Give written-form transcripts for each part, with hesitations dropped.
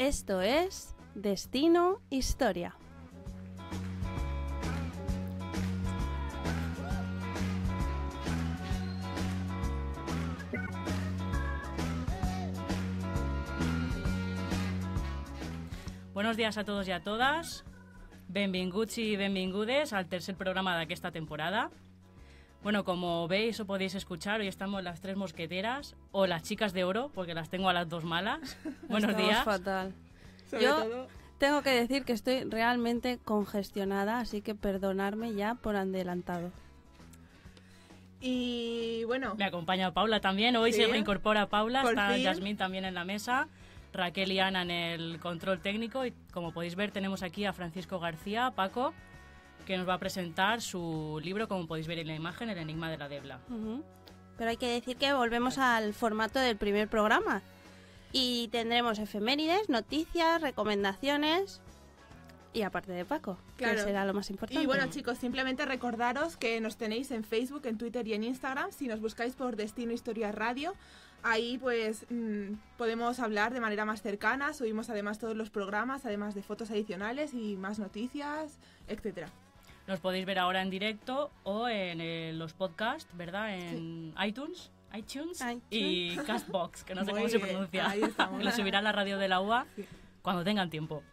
Esto es Destino Historia. Buenos días a todos y a todas. Benvinguts y benvingudes al tercer programa de esta temporada. Bueno, como veis o podéis escuchar, hoy estamos las tres mosqueteras o las chicas de oro, porque las tengo a las dos malas. Buenos días. Fatal. Yo tengo que decir que estoy realmente congestionada, así que perdonadme ya por adelantado. Y bueno, Me acompaña Paula también. Hoy Sí. se reincorpora Paula. Por Está fin. Yasmín también en la mesa. Raquel y Ana en el control técnico. Y como podéis ver, tenemos aquí a Francisco García, Paco, que nos va a presentar su libro, como podéis ver en la imagen, El enigma de la Debla. Pero hay que decir que volvemos al formato del primer programa. Y tendremos efemérides, noticias, recomendaciones y aparte de Paco, Claro. que será lo más importante. y bueno, chicos, simplemente recordaros que nos tenéis en Facebook, en Twitter y en Instagram. Si nos buscáis por Destino Historia Radio, ahí pues podemos hablar de manera más cercana. Subimos además todos los programas, además de fotos adicionales y más noticias, etcétera. Nos podéis ver ahora en directo o en los podcasts, ¿verdad? En iTunes y Castbox, que no sé Muy cómo se bien, pronuncia. ahí estamos. Que lo subirá a la radio de la UA Sí. cuando tengan tiempo.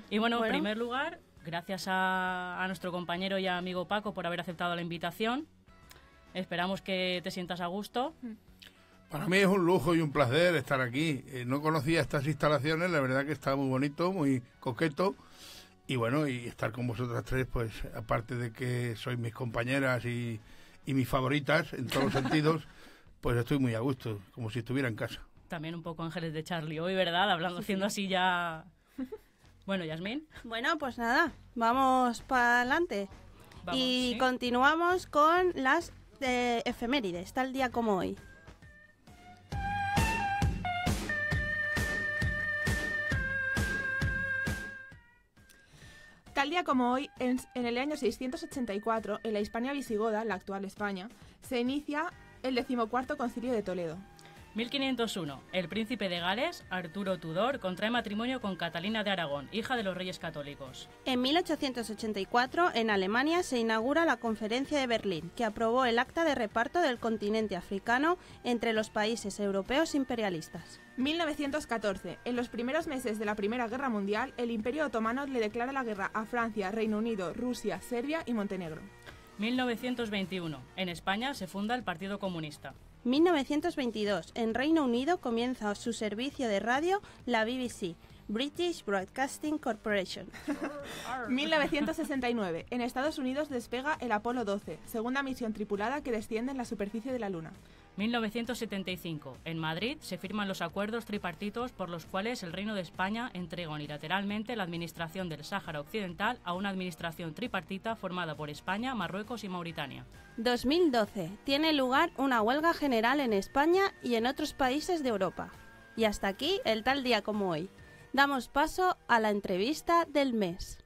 Y bueno, en Bueno. primer lugar, gracias a nuestro compañero y amigo Paco por haber aceptado la invitación. Esperamos que te sientas a gusto. Para mí es un lujo y un placer estar aquí. No conocía estas instalaciones, la verdad que está muy bonito, muy coqueto. Y bueno, y estar con vosotras tres, pues aparte de que sois mis compañeras y mis favoritas en todos los sentidos, pues estoy muy a gusto, como si estuviera en casa. También un poco Ángeles de Charlie hoy, ¿verdad? Hablando, haciendo así ya... Bueno, Yasmín. Bueno, pues nada, vamos para adelante. Vamos, Y ¿sí? continuamos con las efemérides, tal día como hoy. Tal día como hoy, en el año 684, en la Hispania visigoda, la actual España, se inicia el 14º Concilio de Toledo. 1501. El príncipe de Gales, Arturo Tudor, contrae matrimonio con Catalina de Aragón, hija de los reyes católicos. En 1884, en Alemania, se inaugura la Conferencia de Berlín, que aprobó el acta de reparto del continente africano entre los países europeos imperialistas. 1914. En los primeros meses de la Primera Guerra Mundial, el Imperio Otomano le declara la guerra a Francia, Reino Unido, Rusia, Serbia y Montenegro. 1921. En España se funda el Partido Comunista. 1922. En Reino Unido comienza su servicio de radio la BBC, British Broadcasting Corporation. 1969. En Estados Unidos despega el Apolo 12, segunda misión tripulada que desciende en la superficie de la Luna. 1975. En Madrid se firman los acuerdos tripartitos por los cuales el Reino de España entrega unilateralmente la administración del Sáhara Occidental a una administración tripartita formada por España, Marruecos y Mauritania. 2012. Tiene lugar una huelga general en España y en otros países de Europa. Y hasta aquí el tal día como hoy. Damos paso a la entrevista del mes.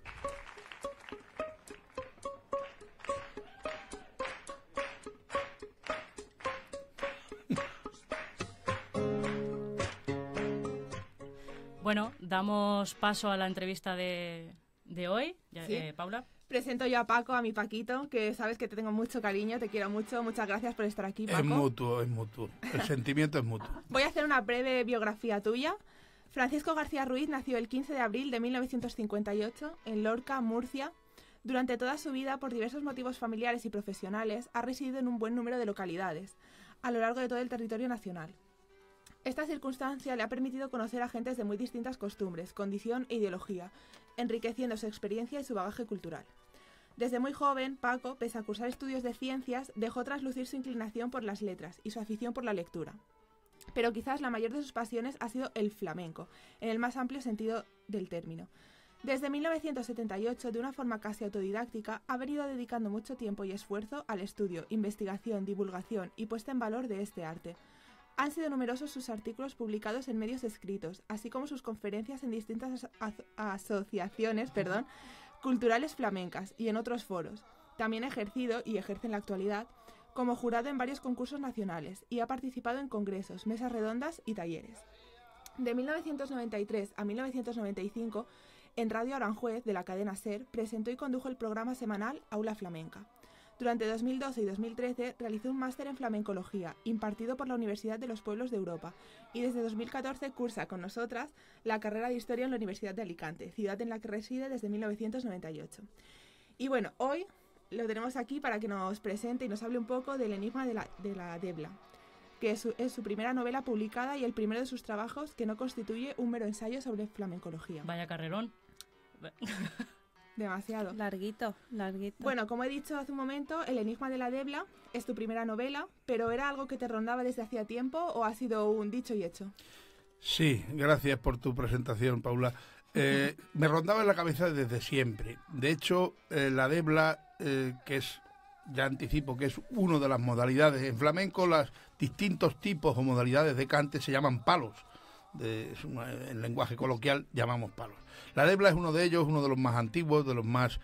Bueno, damos paso a la entrevista de hoy. Sí. Paula. Presento yo a Paco, a mi Paquito, que sabes que te tengo mucho cariño, te quiero mucho. Muchas gracias por estar aquí, Paco. Es mutuo, es mutuo. El sentimiento es mutuo. Voy a hacer una breve biografía tuya. Francisco García Ruiz nació el 15 de abril de 1958 en Lorca, Murcia. Durante toda su vida, por diversos motivos familiares y profesionales, ha residido en un buen número de localidades, a lo largo de todo el territorio nacional. Esta circunstancia le ha permitido conocer a gentes de muy distintas costumbres, condición e ideología, enriqueciendo su experiencia y su bagaje cultural. Desde muy joven, Paco, pese a cursar estudios de ciencias, dejó traslucir su inclinación por las letras y su afición por la lectura. Pero quizás la mayor de sus pasiones ha sido el flamenco, en el más amplio sentido del término. Desde 1978, de una forma casi autodidáctica, ha venido dedicando mucho tiempo y esfuerzo al estudio, investigación, divulgación y puesta en valor de este arte. Han sido numerosos sus artículos publicados en medios escritos, así como sus conferencias en distintas asociaciones culturales flamencas y en otros foros. También ha ejercido, y ejerce en la actualidad, como jurado en varios concursos nacionales y ha participado en congresos, mesas redondas y talleres. De 1993 a 1995, en Radio Aranjuez, de la cadena SER, presentó y condujo el programa semanal Aula Flamenca. Durante 2012 y 2013 realizó un máster en flamencología, impartido por la Universidad de los Pueblos de Europa, y desde 2014 cursa con nosotras la carrera de Historia en la Universidad de Alicante, ciudad en la que reside desde 1998. Y bueno, hoy lo tenemos aquí para que nos presente y nos hable un poco del enigma de la Debla, que es su primera novela publicada y el primero de sus trabajos que no constituye un mero ensayo sobre flamencología. Vaya carrerón. Demasiado. Larguito. Bueno, como he dicho hace un momento, El enigma de la Debla es tu primera novela, pero ¿era algo que te rondaba desde hacía tiempo o ha sido un dicho y hecho? Sí, gracias por tu presentación, Paula. Me rondaba en la cabeza desde siempre. De hecho, la Debla, que es, ya anticipo, que es una de las modalidades en flamenco, los distintos tipos o modalidades de cante se llaman palos. En lenguaje coloquial llamamos palos. La Debla es uno de ellos, uno de los más antiguos, de los más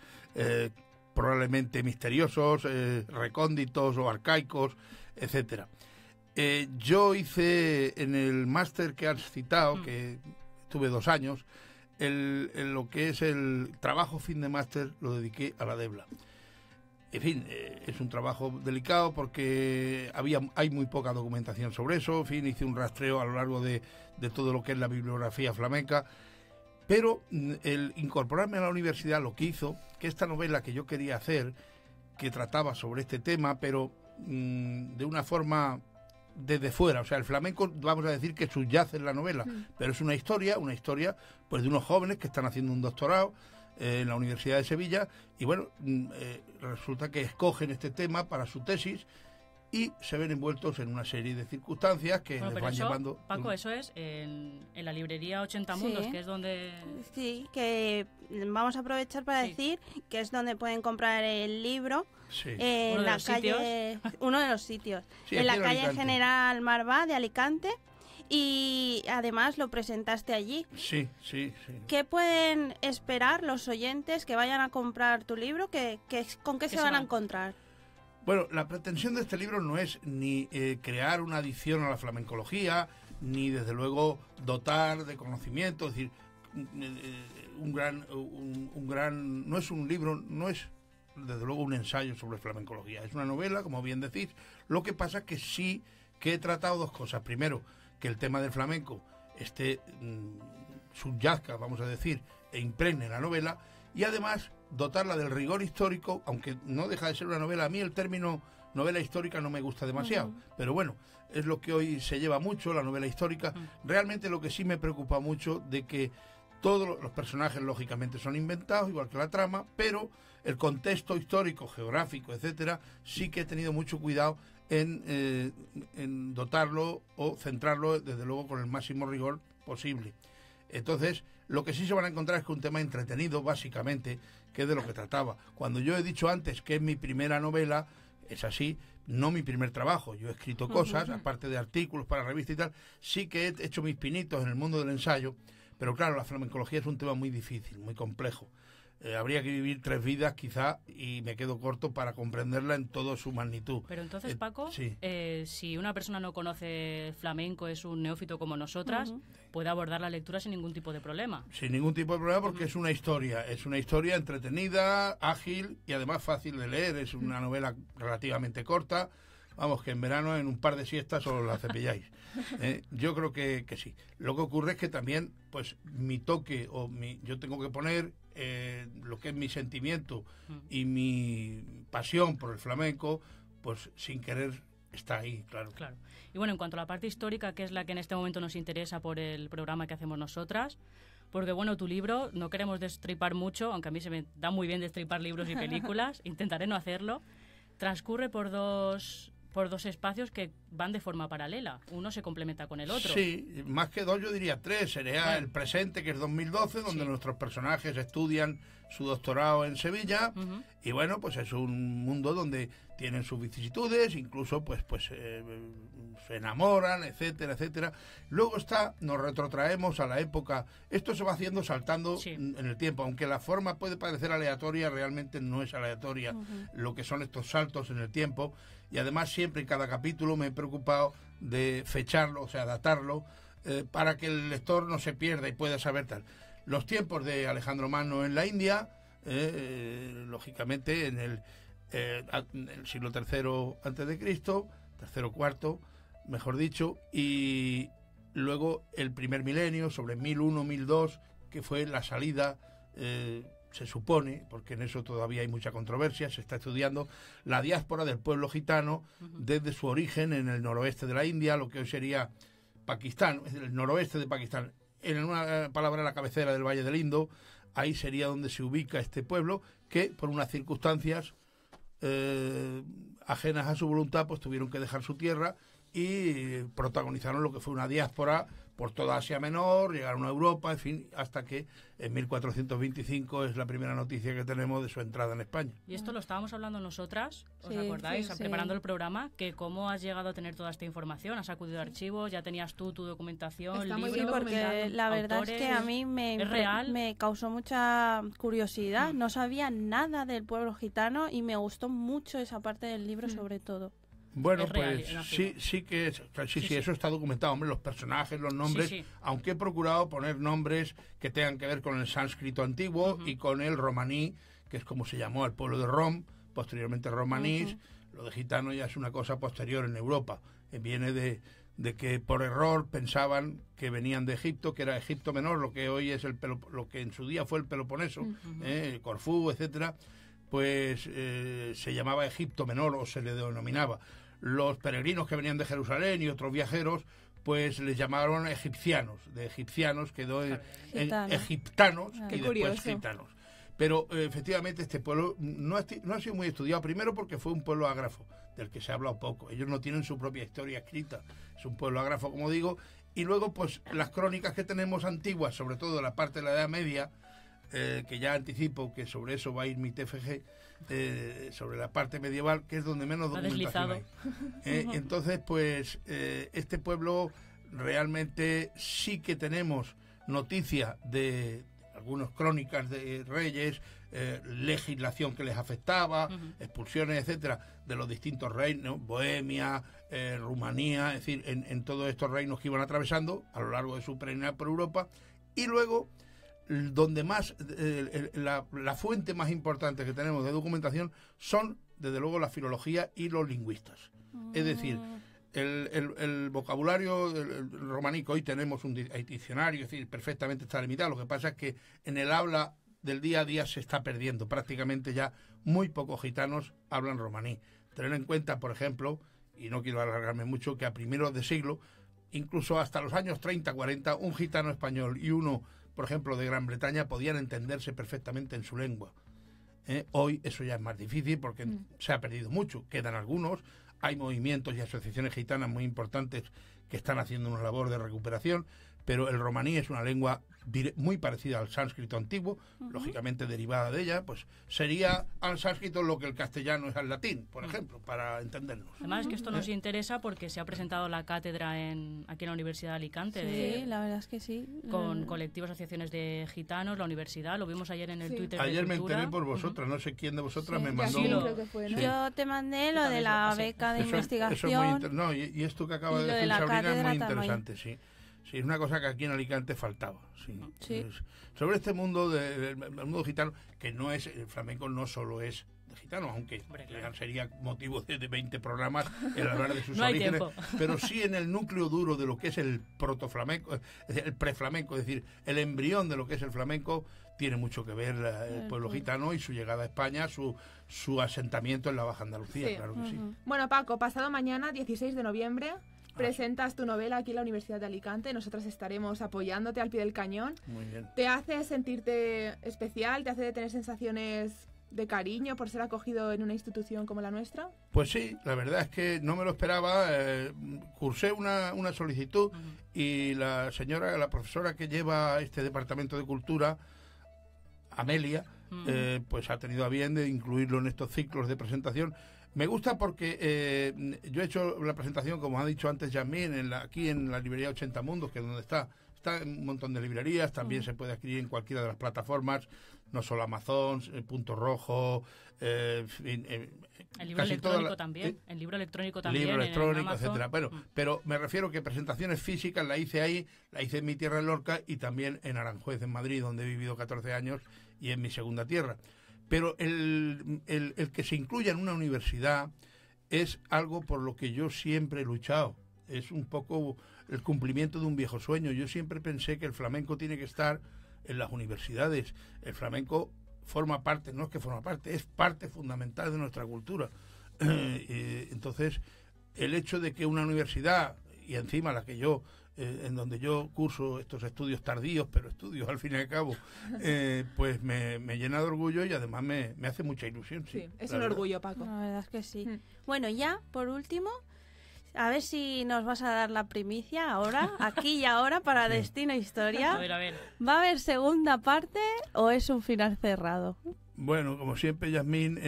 probablemente misteriosos, recónditos o arcaicos, etcétera. Yo hice en el máster que has citado, que tuve 2 años, lo que es el trabajo fin de máster lo dediqué a la Debla. En fin, es un trabajo delicado porque hay muy poca documentación sobre eso. En fin, hice un rastreo a lo largo de todo lo que es la bibliografía flamenca. Pero el incorporarme a la universidad lo que hizo, que esta novela que yo quería hacer, que trataba sobre este tema, pero de una forma desde fuera, o sea, el flamenco, vamos a decir que subyace en la novela, pero es una historia pues de unos jóvenes que están haciendo un doctorado en la Universidad de Sevilla y bueno, resulta que escogen este tema para su tesis y se ven envueltos en una serie de circunstancias que les van llevando... Paco, eso es en la librería 80 Mundos, que es donde... Sí, que vamos a aprovechar para decir que es donde pueden comprar el libro. Sí. En la calle, uno de los sitios. Sí, en la calle General Marvá de Alicante. Y además lo presentaste allí. Sí. ¿Qué pueden esperar los oyentes que vayan a comprar tu libro? ¿Con qué se van a encontrar? Bueno, la pretensión de este libro no es ni crear una adición a la flamencología, ni desde luego dotar de conocimiento, es decir, no es un libro, no es desde luego un ensayo sobre flamencología, es una novela, como bien decís. Lo que pasa es que sí que he tratado 2 cosas. Primero, que el tema del flamenco subyazca, vamos a decir, e impregne la novela, y además dotarla del rigor histórico, aunque no deja de ser una novela. A mí el término novela histórica no me gusta demasiado, pero bueno, es lo que hoy se lleva mucho, la novela histórica. Realmente lo que sí me preocupa mucho de que todos los personajes lógicamente son inventados, igual que la trama, pero el contexto histórico, geográfico, etcétera, sí que he tenido mucho cuidado en dotarlo o centrarlo desde luego con el máximo rigor posible. Entonces, lo que sí se van a encontrar es que un tema entretenido, básicamente, que es de lo que trataba. Cuando yo he dicho antes que es mi primera novela, es así, no mi primer trabajo. Yo he escrito cosas, aparte de artículos para revistas y tal, sí que he hecho mis pinitos en el mundo del ensayo, pero claro, la flamencología es un tema muy difícil, muy complejo. Habría que vivir 3 vidas quizá y me quedo corto para comprenderla en toda su magnitud. Pero entonces, Paco, sí. Si una persona no conoce flamenco, es un neófito como nosotras, puede abordar la lectura sin ningún tipo de problema. Sin ningún tipo de problema porque es una historia entretenida, ágil y además fácil de leer. Es una novela relativamente corta. Vamos, que en verano en un par de siestas os la cepilláis. Yo creo que sí. Lo que ocurre es que también, pues, mi toque yo tengo que poner lo que es mi sentimiento y mi pasión por el flamenco, pues sin querer está ahí, claro. Y bueno, en cuanto a la parte histórica, que es la que en este momento nos interesa por el programa que hacemos nosotras, porque bueno, tu libro, no queremos destripar mucho, aunque a mí se me da muy bien destripar libros y películas, intentaré no hacerlo, transcurre por dos espacios que van de forma paralela. Uno se complementa con el otro. Sí, más que 2 yo diría 3. Sería el presente, que es 2012, donde nuestros personajes estudian su doctorado en Sevilla. Y bueno, pues es un mundo donde tienen sus vicisitudes, incluso pues se enamoran, etcétera, etcétera. Luego nos retrotraemos a la época. Esto se va haciendo saltando en el tiempo, aunque la forma puede parecer aleatoria, realmente no es aleatoria lo que son estos saltos en el tiempo. Y además siempre en cada capítulo me he preocupado de fecharlo, o sea, datarlo, para que el lector no se pierda y pueda saber tal. Los tiempos de Alejandro Magno en la India, lógicamente en el siglo III antes de Cristo, tercero cuarto, mejor dicho, y luego el primer milenio, sobre 1001, 1002, que fue la salida, se supone, porque en eso todavía hay mucha controversia, se está estudiando la diáspora del pueblo gitano desde su origen en el noroeste de la India, lo que hoy sería Pakistán, el noroeste de Pakistán, en una palabra la cabecera del Valle del Indo. Ahí sería donde se ubica este pueblo, que por unas circunstancias ajenas a su voluntad, pues tuvieron que dejar su tierra y protagonizaron lo que fue una diáspora por toda Asia Menor, llegaron a Europa, en fin, hasta que en 1425 es la primera noticia que tenemos de su entrada en España. Y esto lo estábamos hablando nosotras, ¿os Sí, acordáis? sí, sí. Preparando el programa, que cómo has llegado a tener toda esta información, has acudido a archivos, ya tenías tú tu documentación, Está muy Sí, bien libros, porque documentado. la verdad es autores, que a mí ¿es real? me causó mucha curiosidad. No sabía nada del pueblo gitano y me gustó mucho esa parte del libro sobre todo. Bueno, Es real, pues es sí que es, sí, Sí. eso está documentado, hombre, los personajes, los nombres, Sí. aunque he procurado poner nombres que tengan que ver con el sánscrito antiguo y con el romaní, que es como se llamó al pueblo de Rom, posteriormente romanís. Lo de gitano ya es una cosa posterior en Europa, viene de que por error pensaban que venían de Egipto, que era Egipto Menor, lo que hoy es lo que en su día fue el Peloponeso, Corfú, etcétera, pues se llamaba Egipto Menor o se le denominaba. Los peregrinos que venían de Jerusalén y otros viajeros, pues les llamaron egipcianos, de egipcianos quedó en Gitanos. egiptanos y Qué después curioso. gitanos. Pero efectivamente este pueblo no ha sido muy estudiado, primero porque fue un pueblo ágrafo, del que se ha hablado poco. Ellos no tienen su propia historia escrita, es un pueblo ágrafo, como digo, y luego pues las crónicas que tenemos antiguas, sobre todo de la parte de la Edad Media, que ya anticipo que sobre eso va a ir mi TFG, sobre la parte medieval, que es donde menos Ha documentación hay. Entonces, pues, este pueblo realmente sí que tenemos noticia de algunas crónicas de reyes, legislación que les afectaba, expulsiones, etcétera, de los distintos reinos, Bohemia, Rumanía, es decir, en todos estos reinos que iban atravesando a lo largo de su peregrinaje por Europa. Y luego, donde más la fuente más importante que tenemos de documentación son, desde luego, la filología y los lingüistas. Es decir, el vocabulario el románico, hoy tenemos un diccionario, es decir, perfectamente está limitado. Lo que pasa es que en el habla del día a día se está perdiendo. Prácticamente ya muy pocos gitanos hablan romaní. Tener en cuenta, por ejemplo, y no quiero alargarme mucho, que a primeros de siglo, incluso hasta los años 30, 40, un gitano español y uno, por ejemplo, de Gran Bretaña, podían entenderse perfectamente en su lengua. Hoy eso ya es más difícil porque se ha perdido mucho. Quedan algunos, hay movimientos y asociaciones gitanas muy importantes que están haciendo una labor de recuperación, pero el romaní es una lengua muy parecida al sánscrito antiguo, lógicamente derivada de ella, pues sería al sánscrito lo que el castellano es al latín, por ejemplo, para entendernos. Además es que esto nos interesa porque se ha presentado la cátedra aquí en la Universidad de Alicante Sí, la verdad es que sí. con colectivos, asociaciones de gitanos, la universidad, lo vimos ayer en el Sí. Twitter Ayer de me Cultura. enteré por vosotras, no sé quién de vosotras Sí. me Y mandó... aquí lo- creo que fue, ¿no? Sí. Yo te mandé lo Yo de también la lo pasé. beca de Eso es muy investigación. no, y esto que acaba Y de lo de decir la Sabrina es cátedra muy también. interesante, sí. Sí, es una cosa que aquí en Alicante faltaba. Sí. Sí. Sobre este mundo del mundo gitano, que no es, el flamenco no solo es de gitanos, aunque Hombre, claro. sería motivo de 20 programas el hablar de sus No hay orígenes, tiempo. pero sí en el núcleo duro de lo que es el protoflamenco, el preflamenco, es decir, el embrión de lo que es el flamenco, tiene mucho que ver el pueblo gitano y su llegada a España, su asentamiento en la Baja Andalucía, Sí. claro que sí. Bueno, Paco, pasado mañana, 16 de noviembre, presentas tu novela aquí en la Universidad de Alicante. Nosotras estaremos apoyándote al pie del cañón. Muy bien. ¿Te hace sentirte especial? ¿Te hace tener sensaciones de cariño por ser acogido en una institución como la nuestra? Pues sí, la verdad es que no me lo esperaba. Cursé una solicitud y la profesora que lleva este departamento de cultura, Amelia, pues ha tenido a bien de incluirlo en estos ciclos de presentación. Me gusta porque yo he hecho la presentación, como ha dicho antes Yasmín, aquí en la librería 80 Mundos, que es donde está está en un montón de librerías, también se puede adquirir en cualquiera de las plataformas, no solo Amazon, Punto Rojo, el libro electrónico también, el libro electrónico también, libro electrónico, en etcétera. Bueno, pero me refiero que presentaciones físicas la hice ahí, la hice en mi tierra, en Lorca, y también en Aranjuez, en Madrid, donde he vivido 14 años, y en mi segunda tierra. Pero el que se incluya en una universidad es algo por lo que yo siempre he luchado. Es un poco el cumplimiento de un viejo sueño. Yo siempre pensé que el flamenco tiene que estar en las universidades. El flamenco forma parte, no es que forma parte, es parte fundamental de nuestra cultura. Entonces, el hecho de que una universidad, y encima la que yo, en donde yo curso estos estudios tardíos, pero estudios al fin y al cabo, pues me llena de orgullo y además me hace mucha ilusión. Sí, es un orgullo, Paco. La verdad es que sí. Bueno, ya, por último, a ver si nos vas a dar la primicia ahora, aquí y ahora, para Destino Historia. A ver. ¿Va a haber segunda parte o es un final cerrado? Bueno, como siempre, Yasmín,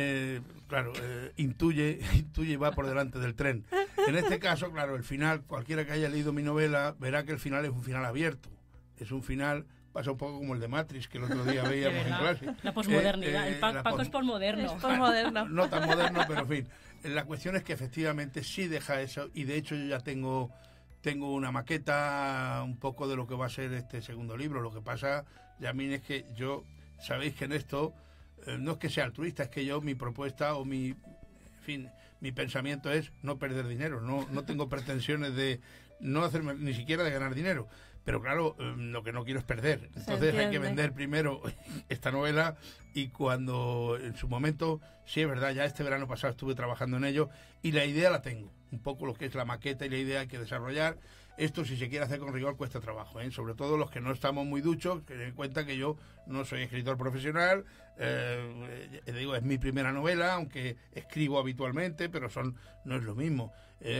claro, intuye y va por delante del tren. En este caso, claro, el final, cualquiera que haya leído mi novela, verá que el final es un final abierto. Es un final, pasa un poco como el de Matrix, que el otro día veíamos en clase. La posmodernidad, Paco es posmoderno. Es posmoderno. No tan moderno, pero en fin. La cuestión es que efectivamente sí deja eso, y de hecho yo ya tengo una maqueta un poco de lo que va a ser este segundo libro. Lo que pasa, Yasmín, es que yo, sabéis que en esto, no es que sea altruista, es que yo, mi propuesta o mi pensamiento es no perder dinero. No tengo pretensiones de no hacerme ni siquiera de ganar dinero. Pero claro, lo que no quiero es perder. Entonces hay que vender primero esta novela, y cuando en su momento, sí es verdad, ya este verano pasado estuve trabajando en ello y la idea la tengo. Un poco lo que es la maqueta y la idea hay que desarrollar. Esto, si se quiere hacer con rigor, cuesta trabajo, ¿eh? Sobre todo los que no estamos muy duchos, que den cuenta que yo no soy escritor profesional. Digo, es mi primera novela, aunque escribo habitualmente, pero no es lo mismo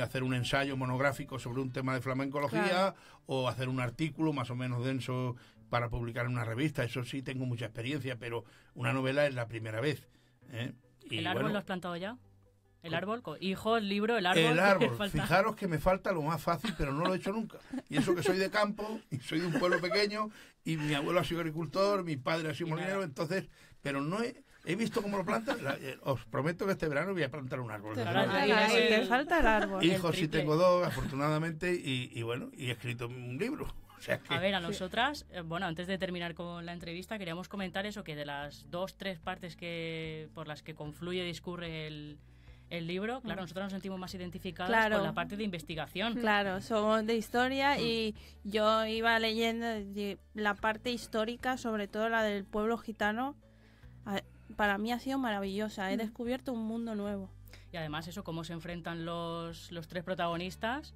hacer un ensayo monográfico sobre un tema de flamencología, claro, o hacer un artículo más o menos denso para publicar en una revista. Eso sí, tengo mucha experiencia, pero una novela es la primera vez, ¿eh? Y ¿El árbol lo has plantado ya? ¿El árbol? Hijo, el libro, el árbol. El árbol. Fijaros que me falta lo más fácil, pero no lo he hecho nunca. Y eso que soy de campo, y soy de un pueblo pequeño, y mi abuelo ha sido agricultor, mi padre ha sido molinero, entonces, pero no he visto cómo lo plantan. Os prometo que este verano voy a plantar un árbol. Te falta el árbol. Hijos sí tengo dos, afortunadamente, y bueno, y he escrito un libro. O sea que, a ver, a nosotras, bueno, antes de terminar con la entrevista, queríamos comentar eso, que de las 2-3 partes por las que confluye y discurre el libro, claro, nosotros nos sentimos más identificadas con la parte de investigación. Claro, somos de historia y yo iba leyendo la parte histórica, sobre todo la del pueblo gitano. Para mí ha sido maravillosa, he descubierto un mundo nuevo. Y además eso, cómo se enfrentan los tres protagonistas,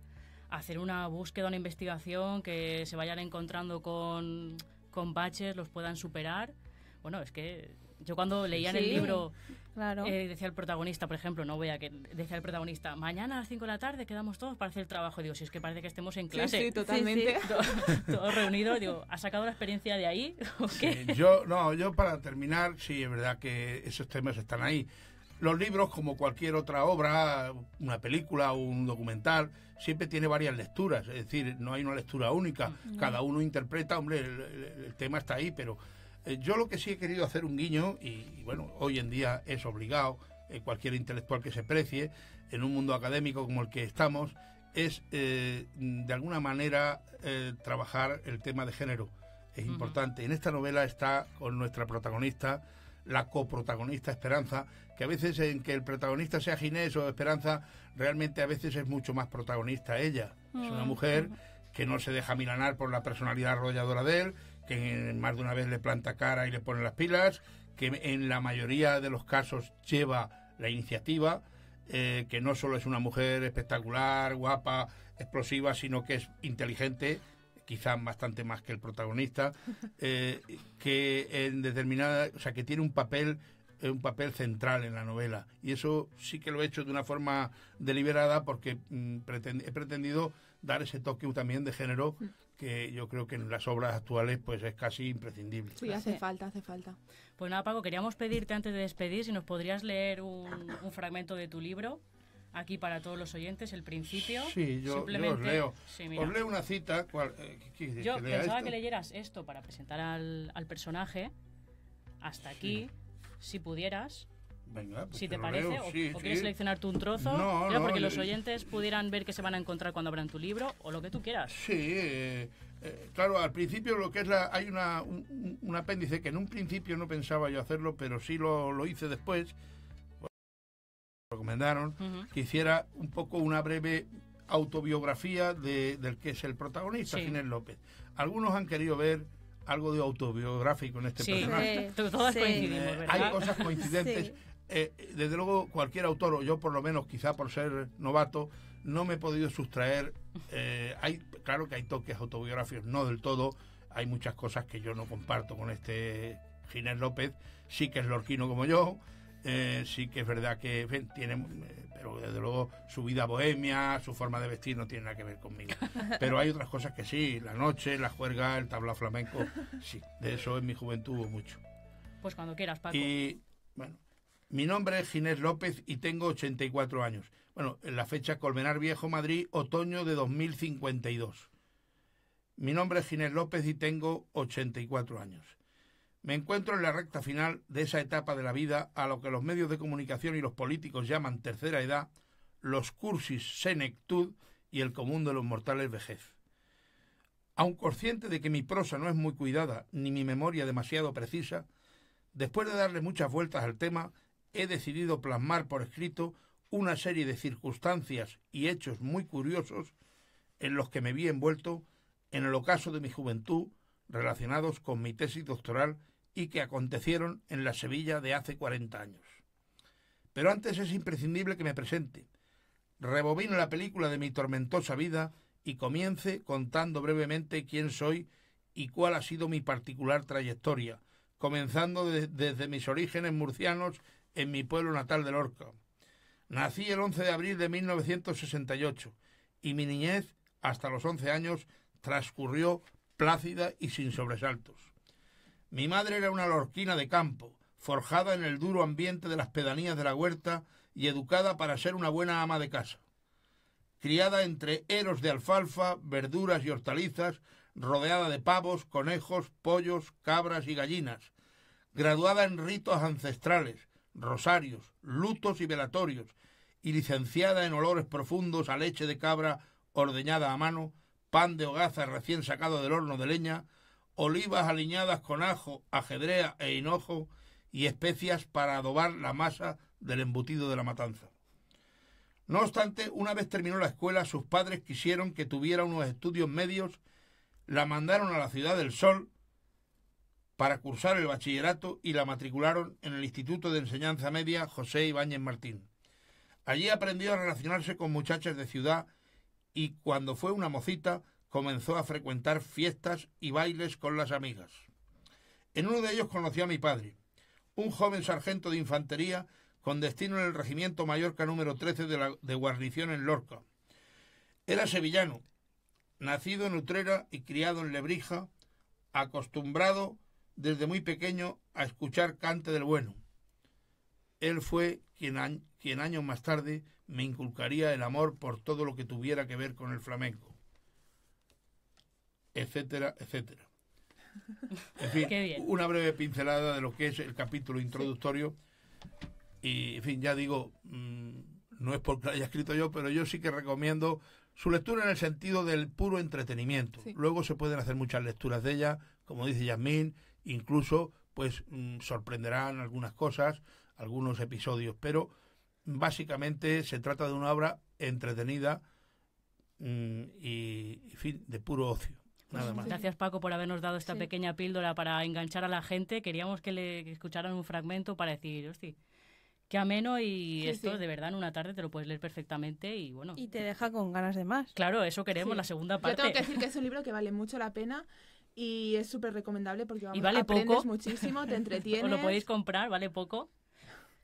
hacer una búsqueda, una investigación, que se vayan encontrando con baches, los puedan superar. Bueno, es que yo cuando leía en el libro, claro, decía el protagonista, por ejemplo, decía el protagonista, mañana a las 5 de la tarde quedamos todos para hacer el trabajo. Y digo, si es que parece que estemos en clase. Sí, totalmente. Todos reunidos. Digo, ¿has sacado la experiencia de ahí o qué? Sí, yo para terminar, sí, es verdad que esos temas están ahí. Los libros, como cualquier otra obra, una película o un documental, siempre tiene varias lecturas. Es decir, no hay una lectura única. Cada uno interpreta, hombre, el tema está ahí, pero yo lo que sí he querido hacer un guiño, y bueno, hoy en día es obligado, cualquier intelectual que se precie, en un mundo académico como el que estamos, es de alguna manera trabajar el tema de género. Es importante. En esta novela está con nuestra protagonista, la coprotagonista Esperanza, que a veces en que el protagonista sea Ginés o Esperanza, realmente a veces es mucho más protagonista ella. Es una mujer que no se deja milanar por la personalidad arrolladora de él, que más de una vez le planta cara y le pone las pilas, que en la mayoría de los casos lleva la iniciativa, que no solo es una mujer espectacular, guapa, explosiva, sino que es inteligente, quizás bastante más que el protagonista, que en determinada, o sea, que tiene un papel central en la novela, y eso sí que lo he hecho de una forma deliberada, porque he pretendido dar ese toque también de género que yo creo que en las obras actuales pues es casi imprescindible. Sí, hace falta. Pues nada, Paco, queríamos pedirte antes de despedir si nos podrías leer un fragmento de tu libro, aquí para todos los oyentes el principio. Sí, yo os leo. Sí, mira. Os leo una cita. Yo pensaba que leyeras esto para presentar al personaje. Hasta aquí, si pudieras. Venga, pues si te parece, leo. o Sí. quieres seleccionar tú un trozo. No, porque los oyentes pudieran ver qué se van a encontrar cuando abran tu libro, o lo que tú quieras. Sí, claro, al principio lo que es hay un apéndice que en un principio no pensaba yo hacerlo, pero sí lo hice después. Me recomendaron que hiciera un poco una breve autobiografía del que es el protagonista, Ginés López. Algunos han querido ver algo de autobiográfico en este personaje. Todas coincidimos, ¿verdad? Hay cosas coincidentes. Desde luego, cualquier autor, o yo por lo menos, quizá por ser novato, no me he podido sustraer. Claro que hay toques autobiográficos, no del todo. Hay muchas cosas que yo no comparto con este Ginés López. Sí que es lorquino como yo. Sí que es verdad que tiene, pero desde luego su vida bohemia, su forma de vestir no tiene nada que ver conmigo. Pero hay otras cosas que sí, la noche, la juerga, el tablao flamenco, sí, de eso en mi juventud hubo mucho. Pues cuando quieras, Paco. Y bueno, mi nombre es Ginés López y tengo 84 años. Bueno, en la fecha Colmenar Viejo, Madrid, otoño de 2052. Mi nombre es Ginés López y tengo 84 años. Me encuentro en la recta final de esa etapa de la vida a lo que los medios de comunicación y los políticos llaman tercera edad, los cursis senectud y el común de los mortales vejez. Aun consciente de que mi prosa no es muy cuidada ni mi memoria demasiado precisa, después de darle muchas vueltas al tema, he decidido plasmar por escrito una serie de circunstancias y hechos muy curiosos en los que me vi envuelto en el ocaso de mi juventud relacionados con mi tesis doctoral y que acontecieron en la Sevilla de hace 40 años. Pero antes es imprescindible que me presente, rebobine la película de mi tormentosa vida y comience contando brevemente quién soy y cuál ha sido mi particular trayectoria, comenzando desde mis orígenes murcianos en mi pueblo natal de Lorca. Nací el 11 de abril de 1968 y mi niñez, hasta los 11 años, transcurrió plácida y sin sobresaltos. Mi madre era una lorquina de campo, forjada en el duro ambiente de las pedanías de la huerta y educada para ser una buena ama de casa. Criada entre eros de alfalfa, verduras y hortalizas, rodeada de pavos, conejos, pollos, cabras y gallinas, graduada en ritos ancestrales, rosarios, lutos y velatorios, y licenciada en olores profundos a leche de cabra ordeñada a mano, pan de hogaza recién sacado del horno de leña, olivas aliñadas con ajo, ajedrea e hinojo y especias para adobar la masa del embutido de la matanza. No obstante, una vez terminó la escuela, sus padres quisieron que tuviera unos estudios medios, la mandaron a la Ciudad del Sol para cursar el bachillerato y la matricularon en el Instituto de Enseñanza Media José Ibáñez Martín. Allí aprendió a relacionarse con muchachas de ciudad y cuando fue una mocita comenzó a frecuentar fiestas y bailes con las amigas. En uno de ellos conoció a mi padre, un joven sargento de infantería con destino en el Regimiento Mallorca número 13 de guarnición en Lorca. Era sevillano, nacido en Utrera y criado en Lebrija, acostumbrado desde muy pequeño a escuchar cante del bueno. Él fue quien años más tarde me inculcaría el amor por todo lo que tuviera que ver con el flamenco, etcétera, etcétera. En fin, una breve pincelada de lo que es el capítulo introductorio. Y, en fin, ya digo, no es porque lo haya escrito yo, pero yo sí que recomiendo su lectura en el sentido del puro entretenimiento. Sí. Luego se pueden hacer muchas lecturas de ella, como dice Yasmín, incluso pues sorprenderán algunas cosas, algunos episodios, pero básicamente se trata de una obra entretenida y, en fin, de puro ocio. Nada más. Gracias, Paco, por habernos dado esta pequeña píldora para enganchar a la gente. Queríamos que le escucharan un fragmento para decir, hostia, qué ameno y esto de verdad en una tarde te lo puedes leer perfectamente y bueno. Y te deja con ganas de más. Claro, eso queremos, la segunda parte. Yo tengo que decir que es un libro que vale mucho la pena y es súper recomendable porque y vale aprendes poco. Muchísimo, te entretienes. Os lo podéis comprar, vale poco.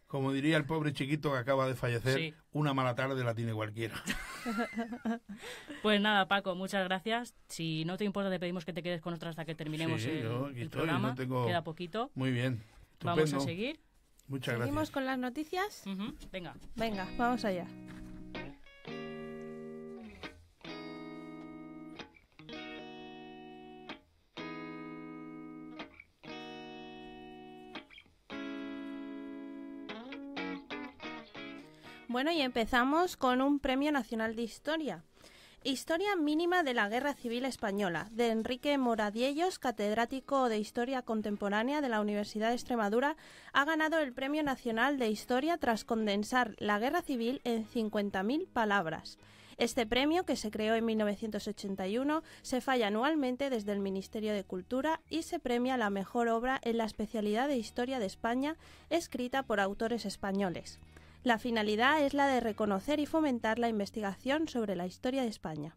Como diría el pobre chiquito que acaba de fallecer, una mala tarde la tiene cualquiera. Pues nada, Paco, muchas gracias. Si no te importa, te pedimos que te quedes con nosotros hasta que terminemos el programa. Queda poquito. Muy bien. Estupendo. Vamos a seguir. Muchas gracias. ¿Seguimos con las noticias? Venga. Venga, vamos allá. Bueno, y empezamos con un Premio Nacional de Historia. Historia mínima de la Guerra Civil Española, de Enrique Moradiellos, catedrático de Historia Contemporánea de la Universidad de Extremadura, ha ganado el Premio Nacional de Historia tras condensar la Guerra Civil en 50.000 palabras. Este premio, que se creó en 1981, se falla anualmente desde el Ministerio de Cultura y se premia la mejor obra en la especialidad de Historia de España, escrita por autores españoles. La finalidad es la de reconocer y fomentar la investigación sobre la historia de España.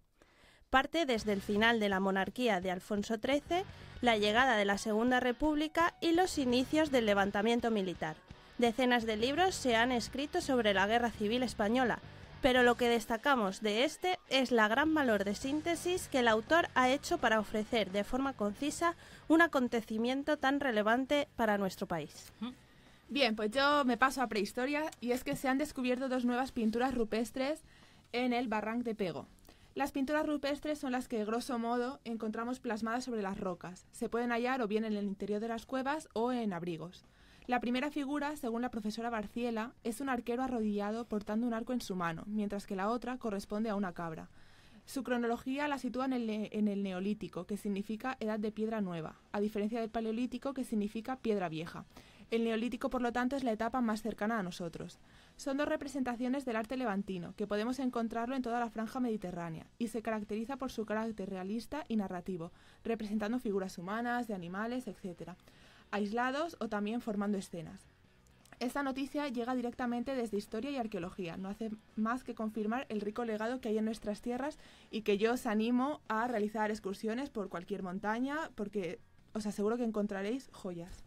Parte desde el final de la monarquía de Alfonso XIII, la llegada de la Segunda República y los inicios del levantamiento militar. Decenas de libros se han escrito sobre la Guerra Civil Española, pero lo que destacamos de este es la gran valor de síntesis que el autor ha hecho para ofrecer de forma concisa un acontecimiento tan relevante para nuestro país. Bien, pues yo me paso a prehistoria y es que se han descubierto 2 nuevas pinturas rupestres en el Barranc de Pego. Las pinturas rupestres son las que, grosso modo, encontramos plasmadas sobre las rocas. Se pueden hallar o bien en el interior de las cuevas o en abrigos. La primera figura, según la profesora Barciela, es un arquero arrodillado portando un arco en su mano, mientras que la otra corresponde a una cabra. Su cronología la sitúa en el Neolítico, que significa edad de piedra nueva, a diferencia del Paleolítico, que significa piedra vieja. El Neolítico, por lo tanto, es la etapa más cercana a nosotros. Son 2 representaciones del arte levantino, que podemos encontrarlo en toda la franja mediterránea, y se caracteriza por su carácter realista y narrativo, representando figuras humanas, de animales, etc., aislados o también formando escenas. Esta noticia llega directamente desde Historia y Arqueología, no hace más que confirmar el rico legado que hay en nuestras tierras y que yo os animo a realizar excursiones por cualquier montaña, porque os aseguro que encontraréis joyas.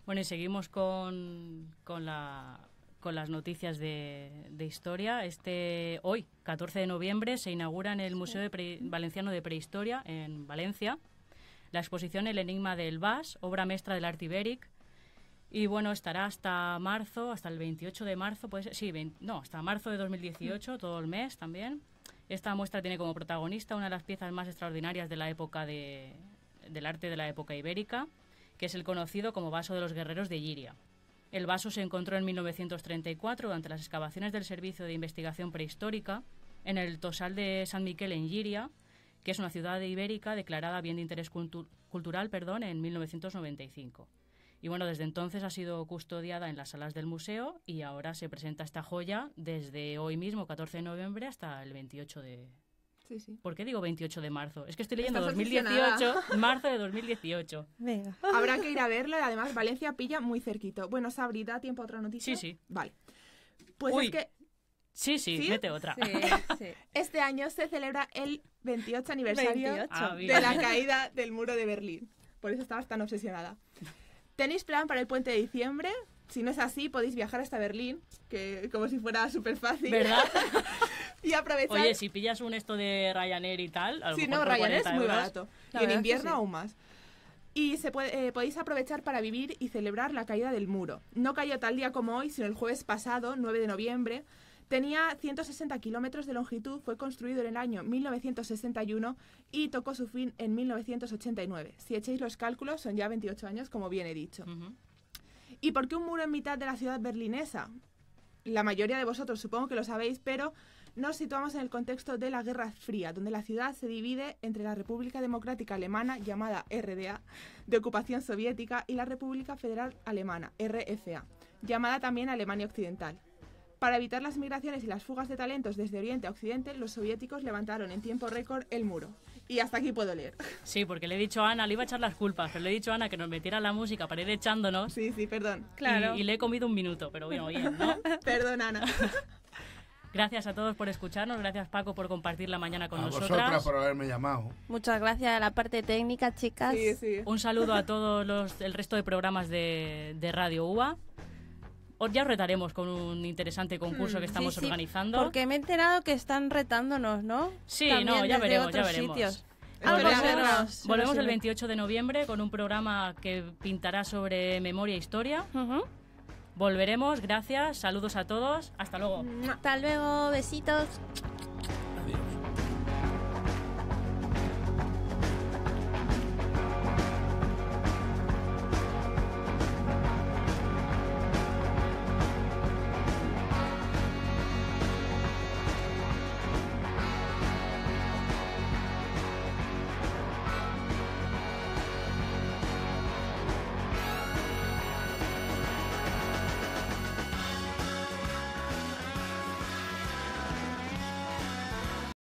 Bueno, y seguimos con las noticias de historia. Hoy, 14 de noviembre, se inaugura en el Museo Valenciano de Prehistoria, en Valencia, la exposición El Enigma del Vas, obra maestra del arte ibérico. Y bueno, estará hasta marzo, hasta el 28 de marzo, pues sí, hasta marzo de 2018, todo el mes también. Esta muestra tiene como protagonista una de las piezas más extraordinarias de la época del arte de la época ibérica, que es el conocido como vaso de los guerreros de Lliria. El vaso se encontró en 1934 durante las excavaciones del Servicio de Investigación Prehistórica en el Tosal de San Miquel en Lliria, que es una ciudad ibérica declarada bien de interés cultural en 1995. Y bueno, desde entonces ha sido custodiada en las salas del museo y ahora se presenta esta joya desde hoy mismo, 14 de noviembre, hasta el 28 de... Sí. ¿Por qué digo 28 de marzo? Es que estoy leyendo Estás 2018, marzo de 2018. Venga. Habrá que ir a verlo y además Valencia pilla muy cerquito. Bueno, Sabri, ¿da tiempo a otra noticia? Sí. Vale. Pues Uy. es que Sí, mete otra. Sí. este año se celebra el 28 aniversario 28. de la caída del muro de Berlín. Por eso estabas tan obsesionada. ¿Tenéis plan para el puente de diciembre? Si no es así, podéis viajar hasta Berlín, que como si fuera súper fácil. ¿Verdad? Y aprovechar... Oye, si pillas un esto de Ryanair y tal, a lo Sí, mejor no, por Ryanair es 40 muy euros. barato. La Y en verdad es que invierno sí. aún más. Y podéis aprovechar para vivir y celebrar la caída del muro. No cayó tal día como hoy, sino el jueves pasado, 9 de noviembre. Tenía 160 kilómetros de longitud, fue construido en el año 1961 y tocó su fin en 1989. Si echáis los cálculos, son ya 28 años, como bien he dicho. Ujú. ¿Y por qué un muro en mitad de la ciudad berlinesa? La mayoría de vosotros supongo que lo sabéis, pero nos situamos en el contexto de la Guerra Fría, donde la ciudad se divide entre la República Democrática Alemana, llamada RDA, de ocupación soviética, y la República Federal Alemana, RFA, llamada también Alemania Occidental. Para evitar las migraciones y las fugas de talentos desde Oriente a Occidente, los soviéticos levantaron en tiempo récord el muro. Y hasta aquí puedo leer. Sí, porque le he dicho a Ana, le iba a echar las culpas, pero le he dicho a Ana que nos metiera la música para ir echándonos. Sí, perdón. Claro. Y le he comido un minuto, pero bueno, bien, ¿no? Perdón, Ana. Gracias a todos por escucharnos, gracias Paco por compartir la mañana con A nosotras. vosotras por haberme llamado. Muchas gracias a la parte técnica, chicas. Sí. Un saludo a todos el resto de programas de Radio UA. Ya os retaremos con un interesante concurso que estamos Sí, organizando. Porque me he enterado que están retándonos, ¿no? Sí, También no, ya desde veremos, otros ya veremos. sitios. Volvemos- Volvemos el Sí. 28 de noviembre con un programa que pintará sobre memoria e historia. Ujú. Volveremos, gracias, saludos a todos, hasta luego. Hasta luego, besitos.